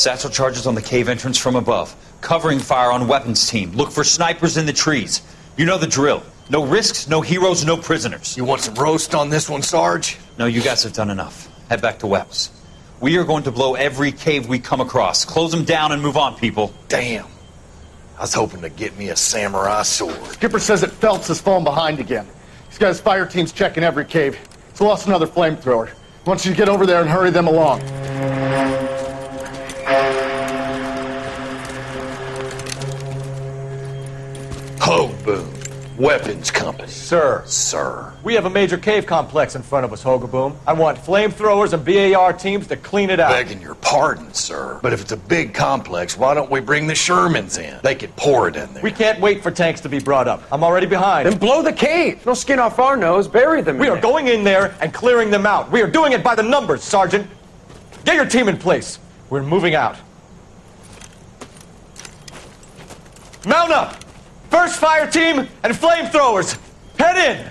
Satchel charges on the cave entrance from above. Covering fire on weapons team. Look for snipers in the trees. You know the drill. No risks, no heroes, no prisoners. You want some roast on this one, Sarge? No, you guys have done enough. Head back to Webb's. We are going to blow every cave we come across. Close them down and move on, people. Damn. I was hoping to get me a samurai sword. Skipper says that Phelps has fallen behind again. He's got his fire teams checking every cave. He's lost another flamethrower. He wants you to get over there and hurry them along. Ho, boom. Weapons company. Sir. Sir. We have a major cave complex in front of us, Hogaboom. I want flamethrowers and BAR teams to clean it out. Begging your pardon, sir. But if it's a big complex, why don't we bring the Shermans in? They could pour it in there. We can't wait for tanks to be brought up. I'm already behind. Then blow the cave. No skin off our nose. Bury them. We are going in there and clearing them out. We are doing it by the numbers, Sergeant. Get your team in place. We're moving out. Mount up! First fire team and flamethrowers. Head in!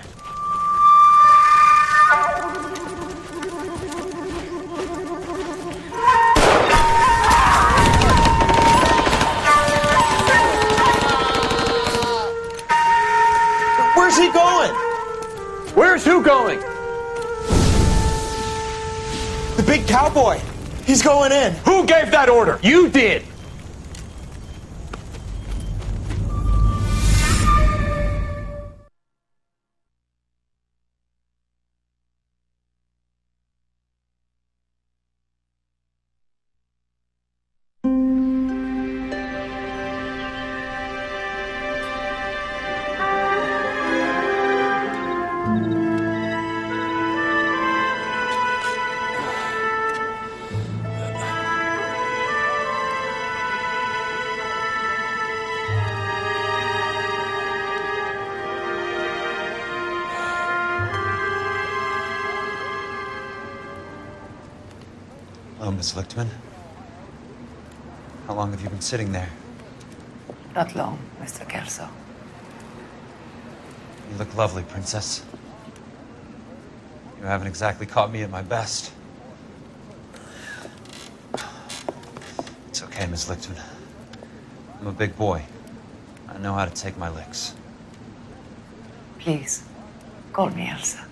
Where's he going? Where's who going? The big cowboy. He's going in. Who gave that order? You did. Hello, Miss Lichtman. How long have you been sitting there? Not long, Mr. Kelso. You look lovely, Princess. You haven't exactly caught me at my best. It's okay, Miss Lichtman. I'm a big boy. I know how to take my licks. Please, call me Elsa.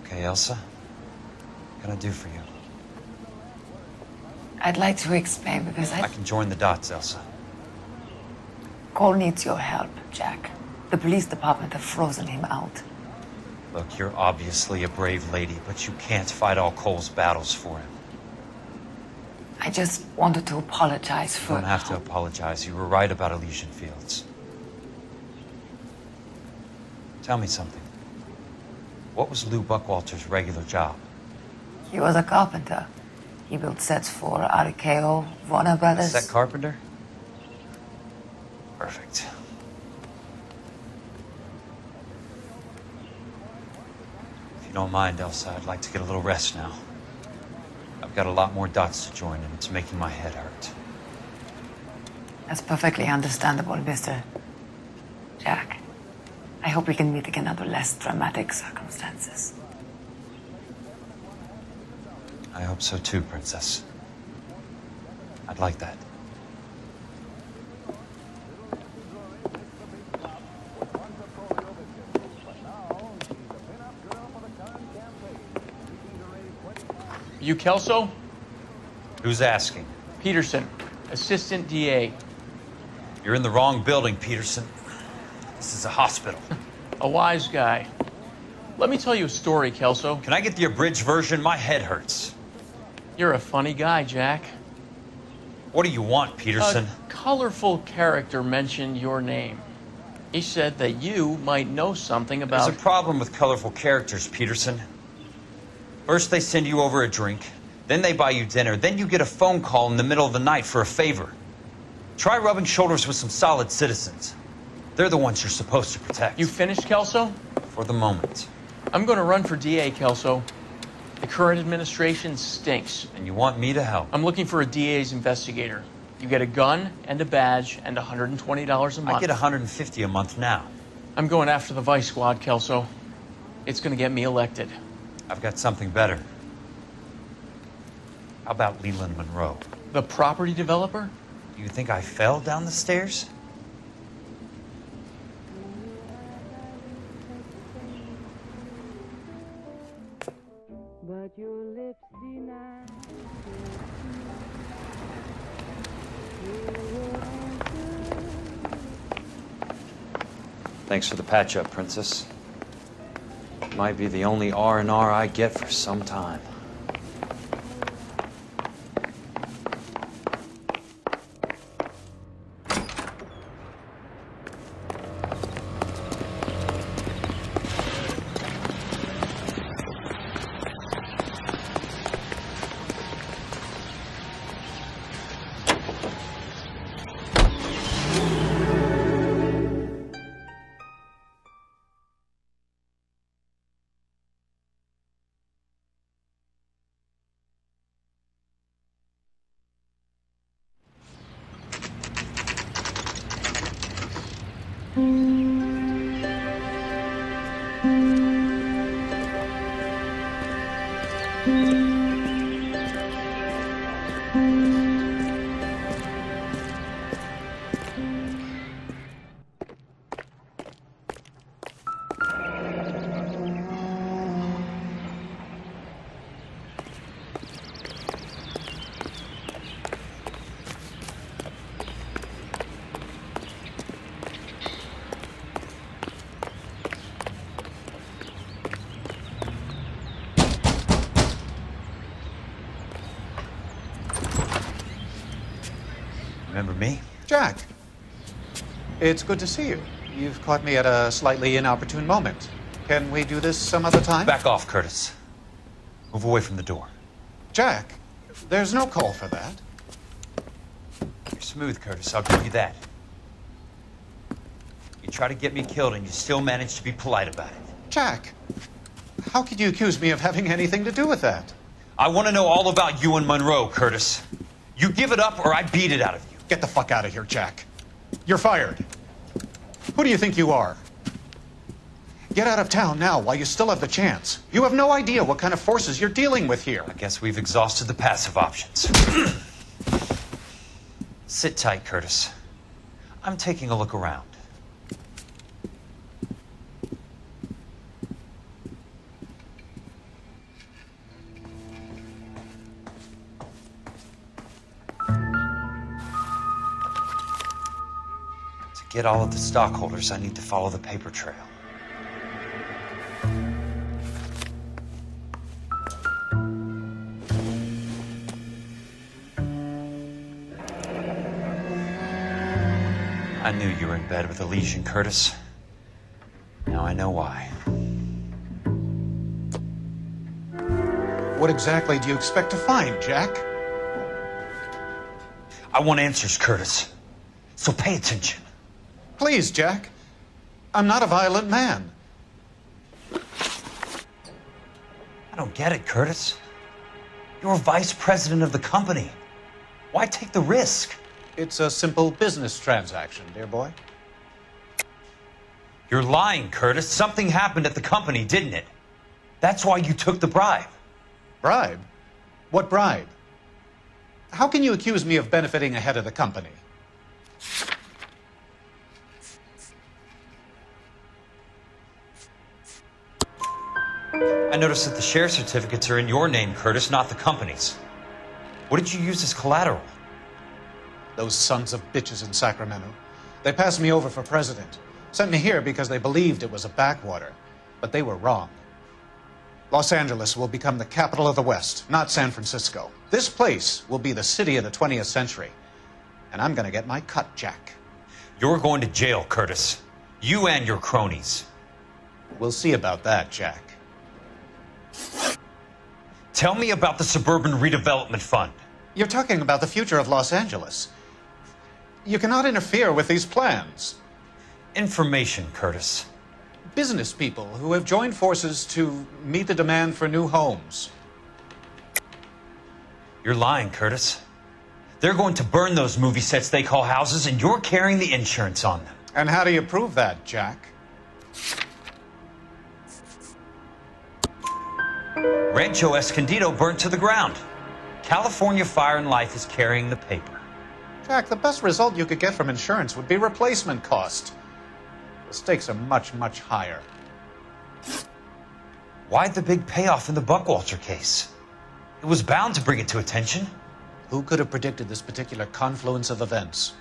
Okay, Elsa? What can I do for you? I'd like to explain because I can join the dots, Elsa. Cole needs your help, Jack. The police department have frozen him out. Look, you're obviously a brave lady, but you can't fight all Cole's battles for him. I just wanted to apologize for... You don't have to apologize. You were right about Elysian Fields. Tell me something. What was Lou Buckwalter's regular job? He was a carpenter. He built sets for RKO, Warner Brothers. Set carpenter? Perfect. If you don't mind, Elsa, I'd like to get a little rest now. I've got a lot more dots to join, and it's making my head hurt. That's perfectly understandable, Mr. Jack. I hope we can meet again under less dramatic circumstances. I hope so too, Princess. I'd like that. You Kelso? Who's asking? Peterson, Assistant DA. You're in the wrong building, Peterson. This is a hospital. A wise guy. Let me tell you a story, Kelso. Can I get the abridged version? My head hurts. You're a funny guy, Jack. What do you want, Peterson? A colorful character mentioned your name. He said that you might know something about... There's a problem with colorful characters, Peterson. First they send you over a drink, then they buy you dinner, then you get a phone call in the middle of the night for a favor. Try rubbing shoulders with some solid citizens. They're the ones you're supposed to protect. You finished, Kelso? For the moment. I'm going to run for DA, Kelso. The current administration stinks. And you want me to help? I'm looking for a DA's investigator. You get a gun and a badge and $120 a month. I get $150 a month now. I'm going after the Vice Squad, Kelso. It's going to get me elected. I've got something better. How about Leland Monroe? The property developer? Do you think I fell down the stairs? But your lips deny. Thanks for the patch-up, Princess. Might be the only R&R I get for some time. Remember me? Jack, it's good to see you. You've caught me at a slightly inopportune moment. Can we do this some other time? Back off, Curtis. Move away from the door. Jack, there's no call for that. You're smooth, Curtis. I'll give you that. You try to get me killed and you still manage to be polite about it. Jack, how could you accuse me of having anything to do with that? I want to know all about you and Monroe, Curtis. You give it up or I beat it out of you. Get the fuck out of here, Jack. You're fired. Who do you think you are? Get out of town now while you still have the chance. You have no idea what kind of forces you're dealing with here. I guess we've exhausted the passive options. Sit tight, Curtis. I'm taking a look around. To get all of the stockholders, I need to follow the paper trail. I knew you were in bed with Elysian, Curtis. Now I know why. What exactly do you expect to find, Jack? I want answers, Curtis. So pay attention. Please, Jack. I'm not a violent man. I don't get it, Curtis. You're vice president of the company. Why take the risk? It's a simple business transaction, dear boy. You're lying, Curtis. Something happened at the company, didn't it? That's why you took the bribe. Bribe? What bribe? How can you accuse me of benefiting ahead of the company? I noticed that the share certificates are in your name, Curtis, not the company's. What did you use as collateral? Those sons of bitches in Sacramento. They passed me over for president. Sent me here because they believed it was a backwater. But they were wrong. Los Angeles will become the capital of the West, not San Francisco. This place will be the city of the 20th century. And I'm gonna get my cut, Jack. You're going to jail, Curtis. You and your cronies. We'll see about that, Jack. Tell me about the Suburban Redevelopment Fund. You're talking about the future of Los Angeles. You cannot interfere with these plans. Information, Curtis. Business people who have joined forces to meet the demand for new homes. You're lying, Curtis. They're going to burn those movie sets they call houses, and you're carrying the insurance on them. And how do you prove that, Jack? Rancho Escondido burnt to the ground. California Fire and Life is carrying the paper. Jack, the best result you could get from insurance would be replacement cost. The stakes are much, much higher. Why the big payoff in the Buckwalter case? It was bound to bring it to attention. Who could have predicted this particular confluence of events?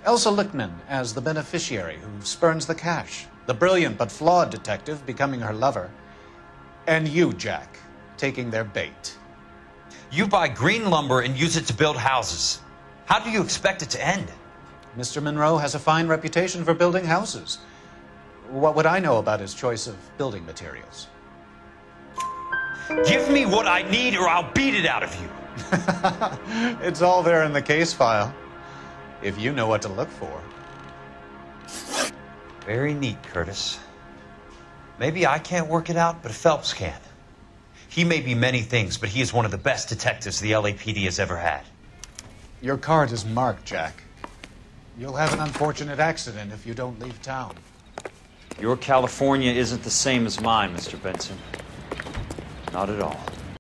Elsa Lichtman as the beneficiary who spurns the cash, the brilliant but flawed detective becoming her lover, and you, Jack, taking their bait. You buy green lumber and use it to build houses. How do you expect it to end? Mr. Monroe has a fine reputation for building houses. What would I know about his choice of building materials? Give me what I need or I'll beat it out of you. It's all there in the case file, if you know what to look for. Very neat, Curtis. Maybe I can't work it out, but Phelps can. He may be many things, but he is one of the best detectives the LAPD has ever had. Your card is marked, Jack. You'll have an unfortunate accident if you don't leave town. Your California isn't the same as mine, Mr. Benson. Not at all.